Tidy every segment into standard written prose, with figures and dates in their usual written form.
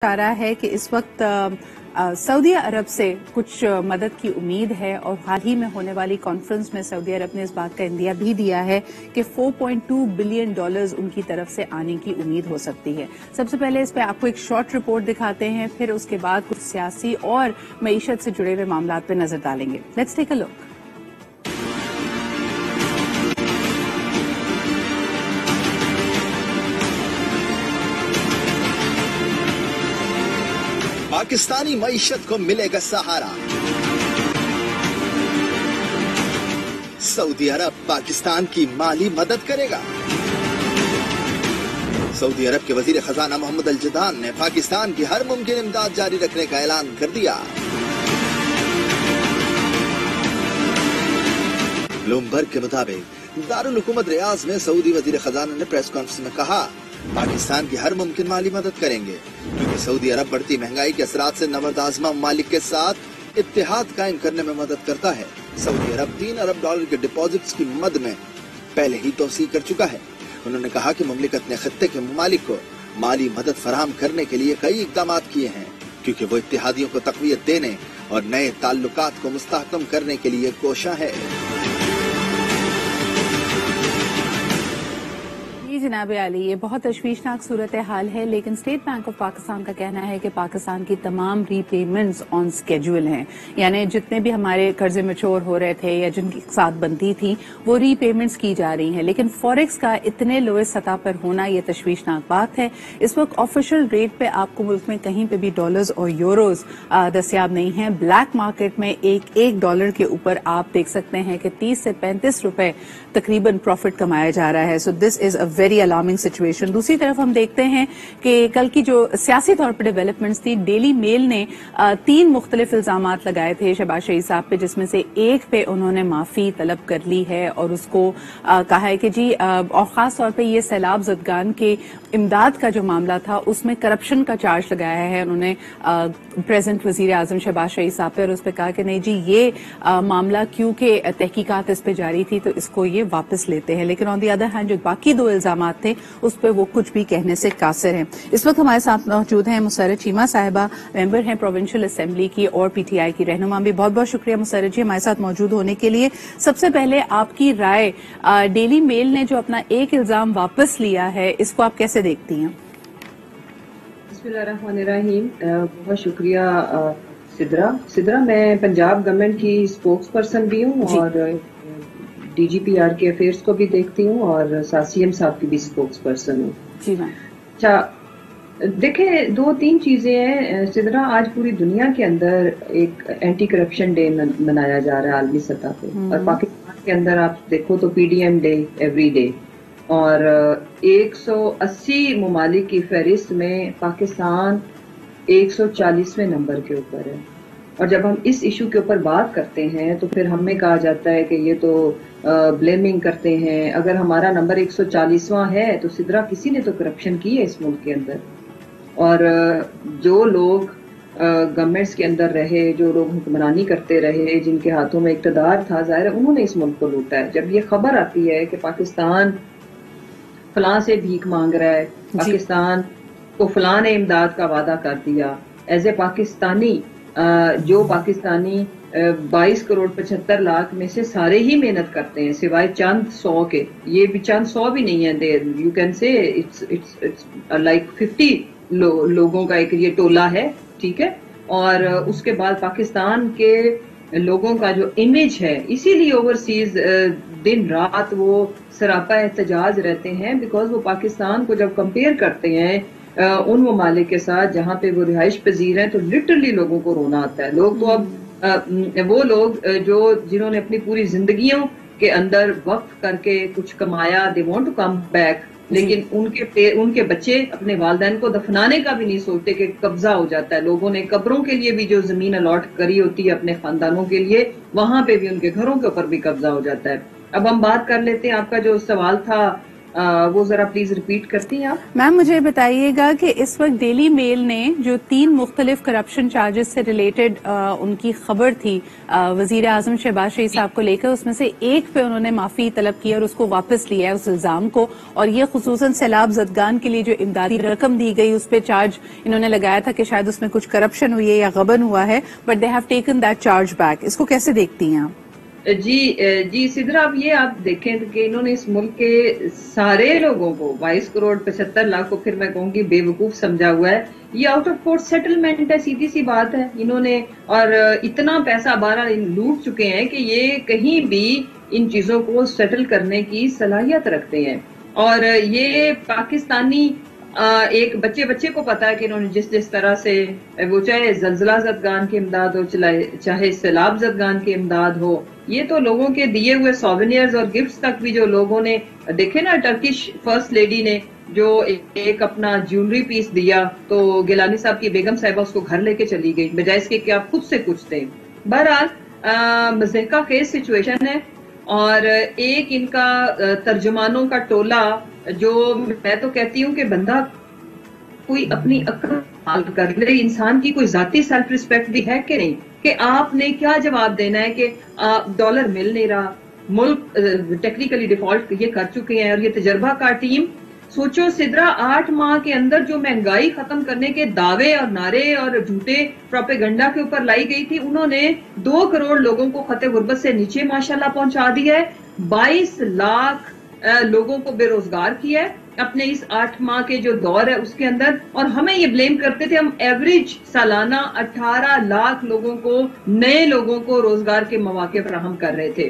आ रहा है कि इस वक्त सऊदी अरब से कुछ मदद की उम्मीद है और हाल ही में होने वाली कॉन्फ्रेंस में सऊदी अरब ने इस बात का इंदिया भी दिया है कि $4.2 बिलियन उनकी तरफ से आने की उम्मीद हो सकती है। सबसे पहले इस पे आपको एक शॉर्ट रिपोर्ट दिखाते हैं, फिर उसके बाद कुछ सियासी और मईशत से जुड़े हुए मामलात पे नजर डालेंगे। Let's take a look. Pakistani मईशत को मिलेगा सहारा। सऊदी अरब पाकिस्तान की माली मदद करेगा। सऊदी अरब के वजीर खजाना मोहम्मद अल जदान ने पाकिस्तान की हर मुमकिन इमदाद जारी रखने का ऐलान कर दिया। ब्लूमबर्ग के मुताबिक दारुल हुकूमत रियाज में सऊदी वजीर खजाना ने प्रेस कॉन्फ्रेंस में कहा, पाकिस्तान की हर मुमकिन माली मदद करेंगे क्योंकि सऊदी अरब बढ़ती महंगाई के असरात से नवरदाज़मा ममालिक के साथ इत्तेहाद कायम करने में मदद करता है। सऊदी अरब $3 अरब के डिपॉजिट्स की मद में पहले ही तोसी कर चुका है। उन्होंने कहा कि मुमलिकत ने खत्ते के ममालिक को माली मदद फराहम करने के लिए कई इकदाम किए हैं क्योंकि वो इत्तेहादियों को तक़वियत देने और नए ताल्लुकात को मुस्तहकम करने के लिए कोशा है। जनाब आली, ये बहुत तशवीशनाक सूरत हाल है, लेकिन स्टेट बैंक ऑफ पाकिस्तान का कहना है कि पाकिस्तान की तमाम रीपेमेंट्स ऑन स्केड्यूल हैं, यानी जितने भी हमारे कर्जे मैच्योर हो रहे थे या जिनकी साथ बनती थी वो रीपेमेंट्स की जा रही हैं। लेकिन फॉरेक्स का इतने लोए सतह पर होना ये तशवीशनाक बात है। इस वक्त ऑफिशियल रेट पे आपको मुल्क में कहीं पे भी डॉलर्स और यूरोज दस्तियाब नहीं है। ब्लैक मार्केट में एक डॉलर के ऊपर आप देख सकते हैं कि 30 से 35 रुपए तकरीबन प्रॉफिट कमाया जा रहा है। So this is a very alarming situation. दूसरी तरफ हम देखते हैं कि कल की जो सियासी तौर पर डेवलपमेंट्स थी, डेली मेल ने 3 मुख्तलिफ इल्जामात लगाए थे शहबाज शरीफ साहब पे, जिसमें से एक पे उन्होंने माफी तलब कर ली है और उसको कहा है कि जी और खास तौर पे ये सैलाब ज़दगान के इमदाद का जो मामला था उसमें करप्शन का चार्ज लगाया है उन्होंने प्रेजेंट वजीर आजम शहबाज शरीफ साहब पे, और उस पर कहा कि नहीं जी ये मामला क्योंकि तहकीकात इस पे जारी थी तो इसको ये वापस लेते हैं। लेकिन ऑन दी अदर हैंड जो बाकी 2 इल्जामात थे उस पर वो कुछ भी कहने से कासिर हैं। इस वक्त हमारे साथ मौजूद हैं मुसर्रत चीमा साहिबा, मेंबर हैं प्रोविंशियल असेंबली की और पीटीआई की रहनुमा भी। बहुत बहुत शुक्रिया मुसर्रत जी हमारे साथ मौजूद होने के लिए। सबसे पहले आपकी राय, डेली मेल ने जो अपना एक इल्जाम वापस लिया है इसको आप कैसे देखती हैं? बिस्मिल्लाहिर्रहमानिर्रहीम। बहुत शुक्रिया सिद्रा। मैं पंजाब गवर्नमेंट की स्पोक्स पर्सन भी हूँ और डीजीपीआर के अफेयर्स को भी देखती हूँ और सीएम साहब की भी स्पोक्स पर्सन हूँ। जी मैम। अच्छा देखें, 2-3 चीजें हैं सिद्रा। आज पूरी दुनिया के अंदर एक एंटी करप्शन डे मनाया जा रहा है आलमी सतह पे, और पाकिस्तान के अंदर आप देखो तो पीडीएम डे एवरी डे, और 180 ममालिक की फहरिस्त में पाकिस्तान 140वें नंबर के ऊपर है। और जब हम इस इशू के ऊपर बात करते हैं तो फिर हमें कहा जाता है कि ये तो ब्लेमिंग करते हैं। अगर हमारा नंबर 140वां है तो सिद्रा किसी ने तो करप्शन की है इस मुल्क के अंदर, और जो लोग गवर्नमेंट्स के अंदर रहे, जो लोग हुक्मरानी करते रहे, जिनके हाथों में इक़्तिदार था, जाहिर है उन्होंने इस मुल्क को लूटा है। जब ये खबर आती है कि पाकिस्तान फलां से भीख मांग रहा है, पाकिस्तान को फलां ने इमदाद का वादा कर दिया, एज ए पाकिस्तानी जो पाकिस्तानी 22 करोड़ 75 लाख में से सारे ही मेहनत करते हैं सिवाय चंद 100 के। ये भी चंद 100 भी नहीं है, you can say it's like 50 लोगों का एक ये टोला है, ठीक है। और उसके बाद पाकिस्तान के लोगों का जो इमेज है, इसीलिए ओवरसीज दिन रात वो सरापा एहतजाज रहते हैं, बिकॉज वो पाकिस्तान को जब कंपेयर करते हैं उन ममालिक के साथ जहां पे वो रिहाइश पजीर हैं तो लिटरली लोगों को रोना आता है। लोग तो अब वो लोग जो जिन्होंने अपनी पूरी जिंदगियों के अंदर वक्त करके कुछ कमाया, they want to come back, लेकिन उनके बच्चे अपने वालिदैन को दफनाने का भी नहीं सोचते कि कब्जा हो जाता है। लोगों ने कब्रों के लिए भी जो जमीन अलॉट करी होती है अपने खानदानों के लिए, वहां पे भी उनके घरों के ऊपर भी कब्जा हो जाता है। अब हम बात कर लेते हैं, आपका जो सवाल था وہ ذرا پلیز ریپیٹ کرتی ہیں آپ؟ میم مجھے بتائیے گا کہ اس وقت ڈیلی میل نے جو 3 مختلف کرپشن چارجز سے ریلیٹڈ ان کی خبر تھی وزیر اعظم شہباز شریف صاحب کو لے کر، اس میں سے ایک پہ انہوں نے معافی طلب کی اور اس کو واپس لیا ہے اس الزام کو، اور یہ خصوصاً سیلاب زدگان کے لیے جو امدادی رقم دی گئی اس پہ چارج انہوں نے لگایا تھا کہ شاید اس میں کچھ کرپشن ہوئی ہے یا غبن ہوا ہے، but they have taken that charge back. اس کو کیسے دیکھتی ہیں آپ؟ جی سدرا، اب یہ آپ دیکھیں کہ انہوں نے اس ملک کے سارے لوگوں کو 22 کروڑ 75 لاکھ کو پھر میں کہوں گی بے وقوف سمجھا ہوا ہے. یہ آؤٹ آف کورٹ سیٹلمنٹ ہے، سیدھی سی بات ہے. انہوں نے اور اتنا پیسہ بہرحال لوٹ چکے ہیں کہ یہ کہیں بھی ان چیزوں کو سیٹل کرنے کی صلاحیت رکھتے ہیں. اور یہ پاکستانی ایک بچے کو پتا ہے کہ انہوں نے جس طرح سے وہ چاہے زلزلہ زدگان کی امداد ہو چاہے سیلاب زدگان کی امداد ہو، یہ تو لوگوں کے دیے ہوئے سووینئرز اور گفٹس تک بھی جو لوگوں نے دیکھے نا، ٹرکش فرسٹ لیڈی نے جو ایک اپنا جیولری پیس دیا تو گیلانی صاحب کی بیگم صاحبہ اس کو گھر لے کے چلی گئی بجائے اس کے کہ آپ خود سے کچھ دیں. بہرحال مضحکہ خیز سچویشن ہے. اور ایک ان کا ترجمانوں کا ٹولہ، جو میں تو کہتی ہوں کہ بندہ کوئی اپنی عقل کر لے، انسان کی کوئی ذاتی سیلف ریسپیکٹ بھی ہے کہ نہیں، کہ آپ نے کیا جواب دینا ہے کہ ڈالر مل نہیں رہا، ملک ٹیکنیکلی ڈیفالٹ یہ کر چکے ہیں. اور یہ تجربہ کار ٹیم، سوچو سدرا 8 ماہ کے اندر جو مہنگائی ختم کرنے کے دعوے اور نعرے اور جھوٹے پروپیگنڈا کے اوپر لائی گئی تھی، انہوں نے 2 کروڑ لوگوں کو خط غربت سے نیچے ماشاءاللہ پہنچا دیا ہے. 22 لاکھ لوگوں کو بے روزگار کیا ہے اپنے اس 8 ماہ کے جو دور ہے اس کے اندر. اور ہمیں یہ بلیم کرتے تھے، ہم ایوریج سالانہ 18 لاکھ لوگوں کو، نئے لوگوں کو روزگار کے مواقع فراہم کر رہے تھے.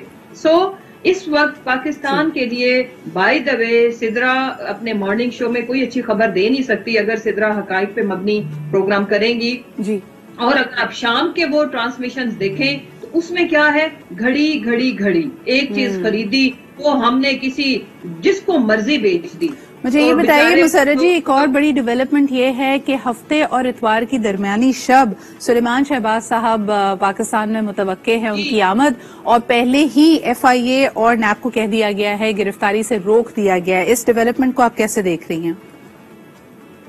اس وقت پاکستان کے لیے بائی دا وے سدرا اپنے مارننگ شو میں کوئی اچھی خبر دے نہیں سکتی اگر سدرا حقائق پہ مبنی پروگرام کریں گی. جی. اور اگر آپ شام کے وہ ٹرانسمیشنز دیکھیں تو اس میں کیا ہے، گھڑی ایک چیز خریدی وہ ہم نے کسی جس کو مرضی بیچ دی. مجھے یہ بتائیے مسرت جی، ایک اور بڑی ڈیولپمنٹ یہ ہے کہ ہفتے اور اتوار کی درمیانی شب سلیمان شہباز صاحب پاکستان میں متوقع ہے ان کی آمد، اور پہلے ہی FIA اور نیب کو کہہ دیا گیا ہے، گرفتاری سے روک دیا گیا ہے. اس ڈیولپمنٹ کو آپ کیسے دیکھ رہی ہیں؟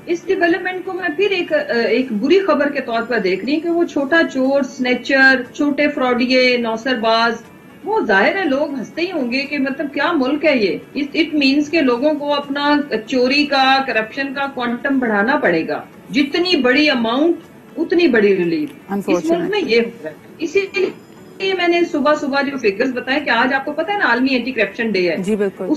اس ڈیولپمنٹ کو میں پھر ایک بری خبر کے طور پر دیکھ رہی ہوں کہ وہ چھوٹا چور، سنیچر، چھوٹے فراڈیے، نوسر باز، وہ ظاہر ہے لوگ ہنستے ہی ہوں گے کہ مطلب کیا ملک ہے یہ. اٹ مینس کہ لوگوں کو اپنا چوری کا، کرپشن کا کوانٹم بڑھانا پڑے گا. جتنی بڑی اماؤنٹ اتنی بڑی ریلیف اس ملک میں یہ ہو رہا ہے. اسی لیے میں نے صبح جو فگرز بتائے کہ آج آپ کو پتا ہے نا عالمی اینٹی کرپشن ڈے ہے. جی بالکل.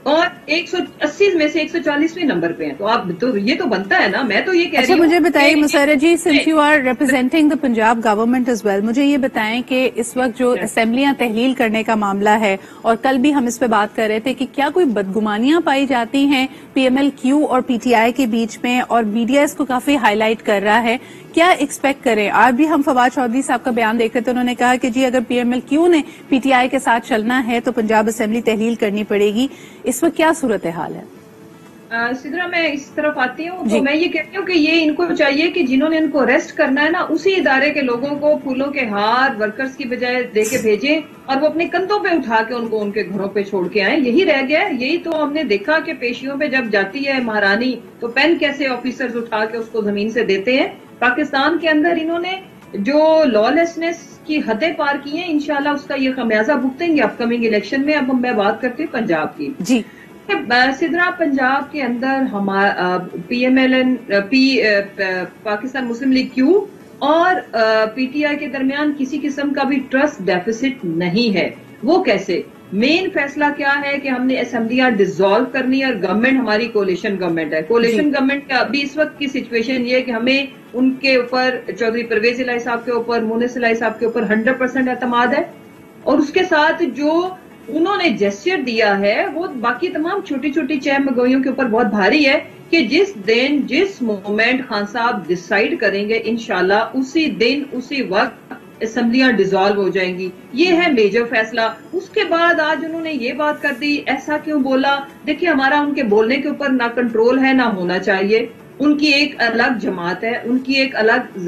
اور 180 میں سے 140ویں نمبر پہ ہیں. تو آپ تو یہ تو بنتا ہے نا. میں تو یہ کہہ رہی ہوں. مجھے بتائیے Musarrat ji, since you are representing the Punjab government as well, مجھے یہ بتائیں کہ اس وقت جو اسمبلیاں تحلیل کرنے کا معاملہ ہے، اور کل بھی ہم اس پہ بات کر رہے تھے کہ کیا کوئی بدگمانیاں پائی جاتی ہیں PMLQ اور PTI کے بیچ میں، اور میڈیا اس کو کافی ہائی لائٹ کر رہا ہے. کیا ایکسپیکٹ کریں؟ آج بھی ہم فواد چودھری صاحب کا بیان دیکھ رہے تھے، انہوں نے کہا کہ جی اگر PMLQ نے PTI کے ساتھ چلنا ہے تو پنجاب اسمبلی تحلیل کرنی پڑے گی. اس وقت کیا صورتحال ہے؟ سدرا میں اس طرف آتی ہوں تو میں یہ کہتی ہوں کہ یہ ان کو چاہیے کہ جنہوں نے ان کو اریسٹ کرنا ہے نا، اسی ادارے کے لوگوں کو پھولوں کے ہار ورکرز کی بجائے دے کے بھیجیں اور وہ اپنے کندھوں پہ اٹھا کے ان کو ان کے گھروں پہ چھوڑ کے آئیں. یہی رہ گیا ہے. یہی تو ہم نے دیکھا کہ پیشیوں پہ جب جاتی ہے مہارانی تو پین کیسے آفیسرز اٹھا کے اس کو زمین سے دیتے ہیں. پاکستان کے اندر انہوں نے جو لا لیسنس کی حدیں پار کی ہیں، انشاءاللہ اس کا یہ خمیازہ بھگتیں گے اپ کمنگ الیکشن میں. اب میں بات کرتی ہوں پنجاب کی. جی سدرا، پنجاب کے اندر PMLN پاکستان مسلم لیگ Q اور PTI کے درمیان کسی قسم کا بھی ٹرسٹ ڈیفیسٹ نہیں ہے. وہ کیسے؟ مین فیصلہ کیا ہے کہ ہم نے اسمبلیاں ڈیزالو کرنی ہے اور گورنمنٹ ہماری کولیشن گورنمنٹ ہے. کولیشن گورنمنٹ کا ابھی اس وقت کی سچویشن یہ ہے کہ ہمیں ان کے اوپر چودھری پرویز الہی صاحب کے اوپر، مونس الہی صاحب کے اوپر 100% اعتماد ہے. اور اس کے ساتھ جو انہوں نے جیسچر دیا ہے وہ باقی تمام چھوٹی چھوٹی چہ مگوئیوں کے اوپر بہت بھاری ہے کہ جس دن جس مومنٹ خان صاحب ڈیسائیڈ کریں گے انشاءاللہ اسی دن اسی وقت اسمبلیاں ڈیزالو ہو جائیں گی. یہ ہے میجر فیصلہ. اس کے بعد آج انہوں نے یہ بات کر دی، ایسا کیوں بولا؟ دیکھیں ہمارا ان کے بولنے کے اوپر نہ کنٹرول ہے نہ ہونا چاہیے. ان کی ایک الگ جماعت ہے، ان کی ایک الگ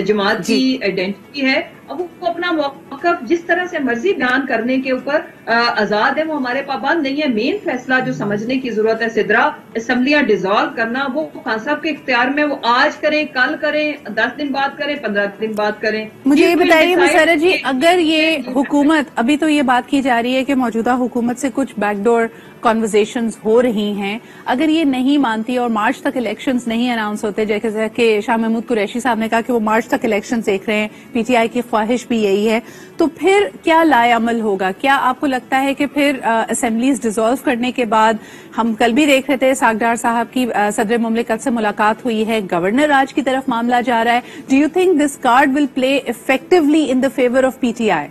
جماعت کی آئیڈینٹی ہے، अब वो अपना मौक़िफ़ जिस तरह से मर्जी बयान करने के ऊपर आजाद है, वो हमारे पाबंद नहीं है। मेन फैसला जो समझने की जरूरत है सिद्रा, असेंबलियां डिसॉल्व करना वो खान साहब के इख्तियार में, वो आज करें, कल करें, 10 दिन बाद करें, 15 दिन बाद करें। मुझे ये बताइए मुशर्रफ जी, अगर ये हुकूमत, अभी तो ये बात की जा रही है कि मौजूदा हुकूमत से कुछ बैकडोर कॉन्वर्जेशंस हो रही हैं, अगर ये नहीं मानती और मार्च तक इलेक्शंस नहीं अनाउंस होते, जैसे कि शाह महमूद कुरैशी साहब ने कहा कि वो मार्च तक इलेक्शंस देख रहे हैं, पीटीआई की ख्वाहिश भी यही है, तो फिर क्या लाएअमल होगा? क्या आपको लगता है कि फिर असेंबलीज डिसॉल्व करने के बाद, हम कल भी देख रहे थे सागदार साहब की सदर मुमलिकत से मुलाकात हुई है, गवर्नर राज की तरफ मामला जा रहा है, do you think this card will play effectively in the favour of PTI?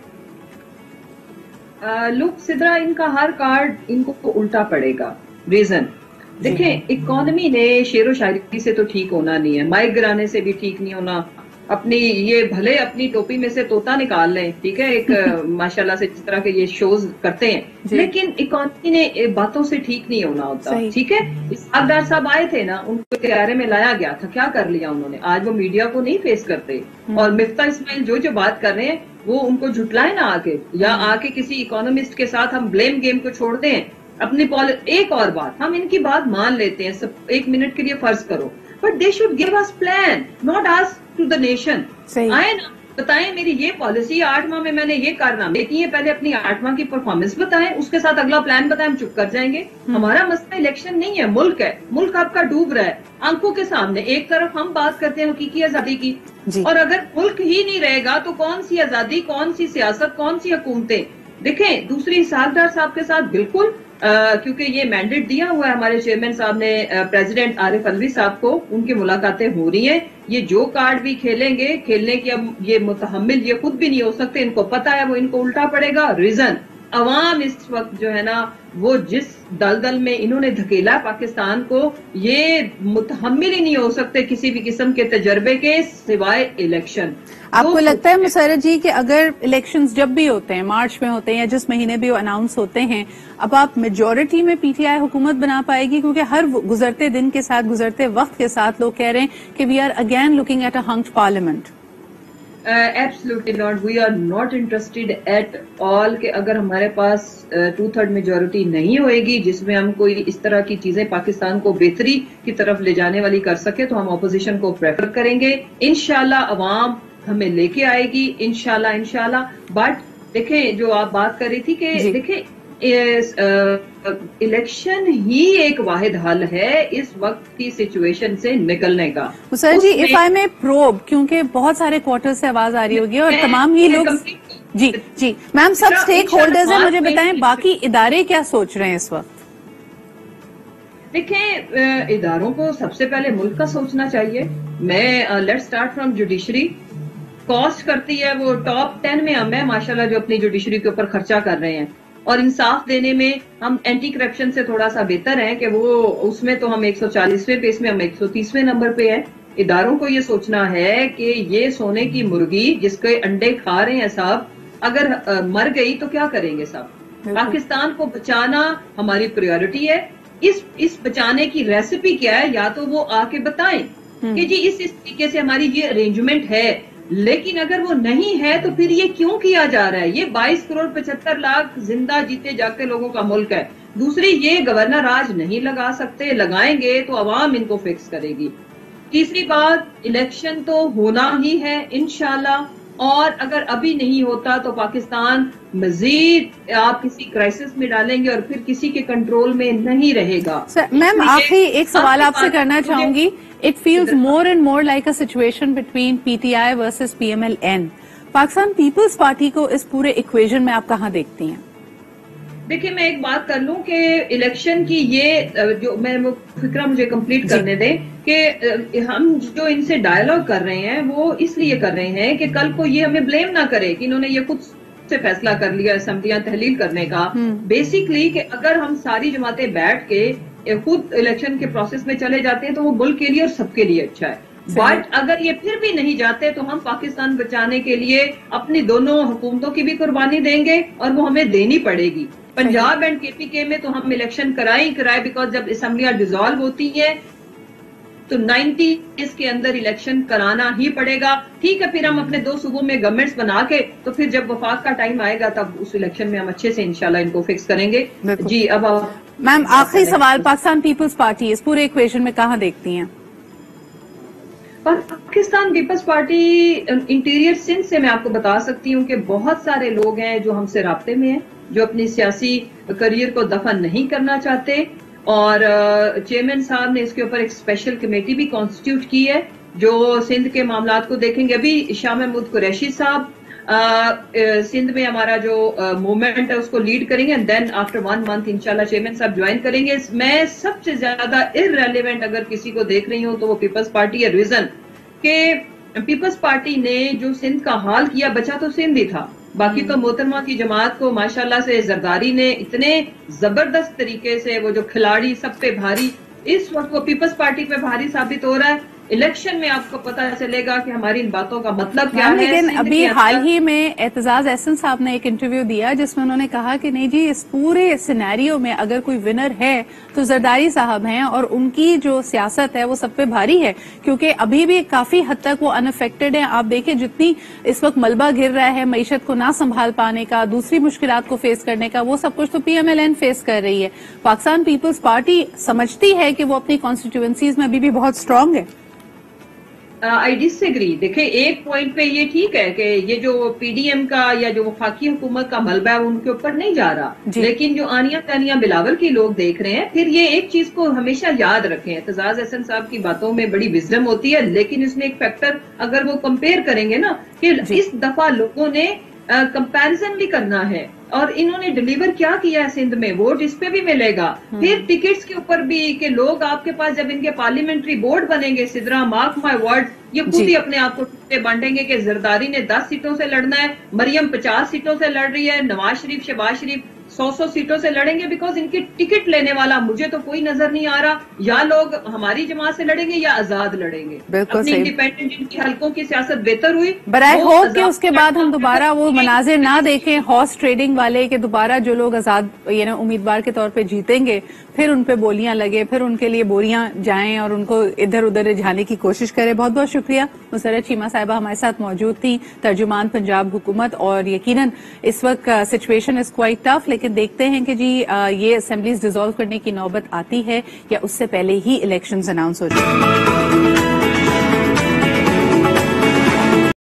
Look Sidra, इनका हर कार्ड इनको तो उल्टा पड़ेगा। रीजन देखें, इकोनॉमी ने शेरो शायरी से तो ठीक होना नहीं है, माइक गिराने से भी ठीक नहीं होना, अपनी ये भले अपनी टोपी में से तोता निकाल लें, ठीक है, एक माशाल्लाह से जिस तरह के ये शोज करते हैं, लेकिन इकोनॉमी ने बातों से ठीक नहीं होना होता, ठीक है। सागदार साहब आए थे ना, उनको तैयारे में लाया गया था, क्या कर लिया उन्होंने? आज वो मीडिया को नहीं फेस करते, और मिफ्ता इस्माइल जो बात कर रहे हैं वो उनको झुटलाए ना आके, या आके किसी इकोनॉमिस्ट के साथ हम ब्लेम गेम को छोड़ दें अपनी एक और बात, हम इनकी बात मान लेते हैं सब, 1 मिनट के लिए फर्ज करो, but they should give us plan, not ask to the nation. आए ना, बताएं मेरी ये पॉलिसी 8 माह में मैंने ये कारनामे किए, पहले अपनी 8 माह की परफॉर्मेंस बताएं, उसके साथ अगला प्लान बताएं, हम चुप कर जाएंगे। हमारा मसला इलेक्शन नहीं है, मुल्क है, मुल्क आपका डूब रहा है आंखों के सामने। एक तरफ हम बात करते हैं हकीकी आजादी की, और अगर मुल्क ही नहीं रहेगा तो कौन सी आजादी, कौन सी सियासत, कौन सी हुकूमतें? देखें, दूसरी सागदार साहब के साथ बिल्कुल क्योंकि ये मैंडेट दिया हुआ है हमारे चेयरमैन साहब ने, प्रेसिडेंट आरिफ अलवी साहब को, उनकी मुलाकातें हो रही हैं। ये जो कार्ड भी खेलेंगे, खेलने की अब ये मुतहम्मिल ये खुद भी नहीं हो सकते, इनको पता है वो इनको उल्टा पड़ेगा। रीजन, अवाम इस वक्त जो है ना, वो जिस दलदल में इन्होंने धकेला पाकिस्तान को, ये मुतहम्मिल ही नहीं हो सकते किसी भी किस्म के तजर्बे के सिवाय इलेक्शन। आपको लगता है मुशर्रफ जी कि अगर इलेक्शंस जब भी होते हैं, मार्च में होते हैं या जिस महीने भी वो अनाउंस होते हैं, अब आप मेजॉरिटी में पीटीआई हुकूमत बना पाएगी? क्योंकि हर गुजरते दिन के साथ, गुजरते वक्त के साथ लोग कह रहे हैं कि we are again looking at a hung parliament. Absolutely not, we are not interested at all कि अगर हमारे पास 2/3 मेजोरिटी नहीं होएगी जिसमें हम कोई इस तरह की चीजें पाकिस्तान को बेहतरी की तरफ ले जाने वाली कर सके, तो हम ऑपोजिशन को प्रेफर करेंगे। इंशाल्लाह अवाम हमें लेके आएगी, इंशाल्लाह। बट देखें, जो आप बात कर रही थी कि देखें, इलेक्शन ही एक वाहिद हल है इस वक्त की सिचुएशन से निकलने का। सर जी, इफ आई में प्रोब, क्योंकि बहुत सारे क्वार्टर से आवाज आ रही होगी और तमाम ही लोग, जी मैम, सब स्टेक होल्डर्स हैं, मुझे बताएं बाकी इदारे क्या सोच रहे हैं इस वक्त? देखें, इदारों को सबसे पहले मुल्क का सोचना चाहिए। मैं let's start from judiciary. Cost करती है वो टॉप 10 में हम है माशाल्लाह, जो अपनी जुडिशरी के ऊपर खर्चा कर रहे हैं, और इंसाफ देने में हम एंटी करप्शन से थोड़ा सा बेहतर हैं कि वो उसमें तो हम 140वें पे, इसमें हम 130वें नंबर पे हैं। इदारों को ये सोचना है कि ये सोने की मुर्गी जिसके अंडे खा रहे हैं साहब, अगर मर गई तो क्या करेंगे साहब? पाकिस्तान को बचाना हमारी प्रायोरिटी है। इस बचाने की रेसिपी क्या है, या तो वो आके बताएं कि जी इस तरीके से हमारी ये अरेंजमेंट है, लेकिन अगर वो नहीं है तो फिर ये क्यों किया जा रहा है? ये 22 करोड़ 75 लाख जिंदा जीते जागते लोगों का मुल्क है। दूसरी, ये गवर्नर राज नहीं लगा सकते, लगाएंगे तो अवाम इनको फिक्स करेगी। तीसरी बात, इलेक्शन तो होना ही है इंशाल्लाह, और अगर अभी नहीं होता तो पाकिस्तान मजीद आप किसी क्राइसिस में डालेंगे और फिर किसी के कंट्रोल में नहीं रहेगा। मैम, आखिरी एक सवाल आपसे करना चाहूंगी। It feels more and more like a situation between PTI versus PML N. Pakistan Peoples Party को इस पूरे इक्वेशन में आप कहां देखती हैं? देखिए, मैं एक बात कर लूं कि इलेक्शन की ये जो मैं फिक्रा मुझे कंप्लीट करने दें कि हम जो इनसे डायलॉग कर रहे हैं वो इसलिए कर रहे हैं कि कल को ये हमें ब्लेम ना करे कि इन्होंने ये खुद से फैसला कर लिया असेंबलियां तहलील करने का। बेसिकली कि अगर हम सारी जमातें बैठ के खुद इलेक्शन के प्रोसेस में चले जाते हैं तो वो मुल्क के लिए और सबके लिए अच्छा है। बट अगर ये फिर भी नहीं जाते तो हम पाकिस्तान बचाने के लिए अपनी दोनों हुकूमतों की भी कुर्बानी देंगे, और वो हमें देनी पड़ेगी। पंजाब एंड केपीके में तो हम इलेक्शन कराए, बिकॉज जब असेंबलियां डिसॉल्व होती हैं تو 90 days کے اندر الیکشن کرانا ہی پڑے گا. ٹھیک ہے, پھر ہم اپنے 2 صوبوں میں گورنمنٹس بنا کے تو پھر جب وفاق کا ٹائم آئے گا تب اس الیکشن میں ہم اچھے سے انشاءاللہ ان کو فکس کریں گے. جی اب میم آخری سوال, پاکستان پیپلز پارٹی اس پورے ایکویشن میں کہاں دیکھتی ہیں؟ پاکستان پیپلز پارٹی انٹیریئر سندھ سے میں آپ کو بتا سکتی ہوں کہ بہت سارے لوگ ہیں جو ہم سے رابطے میں ہیں, جو اپنی سیاسی کریئر کو دفن نہیں کرنا چاہتے, اور چیئرمین صاحب نے اس کے اوپر ایک اسپیشل کمیٹی بھی کانسٹیٹیوٹ کی ہے جو سندھ کے معاملات کو دیکھیں گے. ابھی شاہ محمود قریشی صاحب سندھ میں ہمارا جو موومنٹ ہے اس کو لیڈ کریں گے, اینڈ دین آفٹر 1 month انشاءاللہ چیئرمین صاحب جوائن کریں گے. میں سب سے زیادہ ارریلیونٹ اگر کسی کو دیکھ رہی ہوں تو وہ پیپلز پارٹی ہے. ریزن کہ پیپلز پارٹی نے جو سندھ کا حال کیا, بچا تو سندھ ہی تھا, باقی تو محترمہ کی جماعت کو ماشاءاللہ سے زرداری نے اتنے زبردست طریقے سے وہ جو کھلاڑی سب پہ بھاری, اس وقت وہ پیپلز پارٹی پہ بھاری ثابت ہو رہا ہے. الیکشن میں آپ کو پتہ چلے گا کہ ہماری ان باتوں کا مطلب کیا ہے. لیکن ابھی حال ہی میں اعتزاز احسن صاحب نے ایک انٹرویو دیا جس میں انہوں نے کہا کہ نہیں جی, اس پورے سینیریو میں اگر کوئی ونر ہے تو زرداری صاحب ہیں, اور ان کی جو سیاست ہے وہ سب پہ بھاری ہے, کیونکہ ابھی بھی کافی حد تک وہ انافیکٹڈ ہیں. آپ دیکھیں جتنی اس وقت ملبہ گر رہا ہے معیشت کو نہ سنبھال پانے کا, دوسری مشکلات کو فیس کرنے کا, وہ سب کچھ تو P M L N face کر رہی ہے. پاکستان پیپلز پارٹی سمجھتی ہے کہ وہ اپنی کانسٹیٹیوئنسیز میں ابھی بھی بہت اسٹرانگ ہے. آئی ڈس ایگری. دیکھیں ایک پوائنٹ پہ یہ ٹھیک ہے کہ یہ جو پی ڈی ایم کا یا جو وفاقی حکومت کا ملبہ ہے ان کے اوپر نہیں جا رہا, لیکن جو آنیاں تانیاں بلاول کی لوگ دیکھ رہے ہیں. پھر یہ ایک چیز کو ہمیشہ یاد رکھیں, اعتزاز احسن صاحب کی باتوں میں بڑی وزڈم ہوتی ہے, لیکن اس میں ایک فیکٹر اگر وہ کمپیئر کریں گے نا کہ اس دفعہ لوگوں نے کمپیرزن بھی کرنا ہے, اور انہوں نے ڈیلیور کیا کیا ہے سندھ میں, ووٹ اس پہ بھی ملے گا. پھر ٹکٹس کے اوپر بھی کہ لوگ آپ کے پاس جب ان کے پارلیمنٹری بورڈ بنیں گے, سدرا مارک مائی ورڈ, یہ خود ہی اپنے آپ کو ٹکٹیں بانٹیں گے کہ زرداری نے 10 سیٹوں سے لڑنا ہے, مریم 50 سیٹوں سے لڑ رہی ہے, نواز شریف شہباز شریف 100 سیٹوں سے لڑیں گے. بیکاز ان کی ٹکٹ لینے والا مجھے تو کوئی نظر نہیں آ رہا, یا لوگ ہماری جماعت سے لڑیں گے یا آزاد لڑیں گے. اپنی انڈیپینڈنٹ جن کی حلقوں کی سیاست بہتر ہوئی, برائے ہوپ کہ اس کے بعد ہم دوبارہ وہ مناظر نہ دیکھیں ہارس ٹریڈنگ والے, کہ دوبارہ جو لوگ آزاد یعنی امیدوار کے طور پہ جیتیں گے پھر ان پہ بولیاں لگے, پھر ان کے لیے بوریاں جائیں اور ان کو ادھر ادھر رجھانے کی کوشش کرے. بہت بہت شکریہ. مسرت چیمہ صاحبہ ہمارے ساتھ موجود تھیں, ترجمان پنجاب حکومت. اور یقیناً اس وقت سچویشن از کوائٹ ٹف, لیکن دیکھتے ہیں کہ جی یہ اسمبلیز ڈیزالو کرنے کی نوبت آتی ہے یا اس سے پہلے ہی الیکشنز اناؤنس ہو جائیں.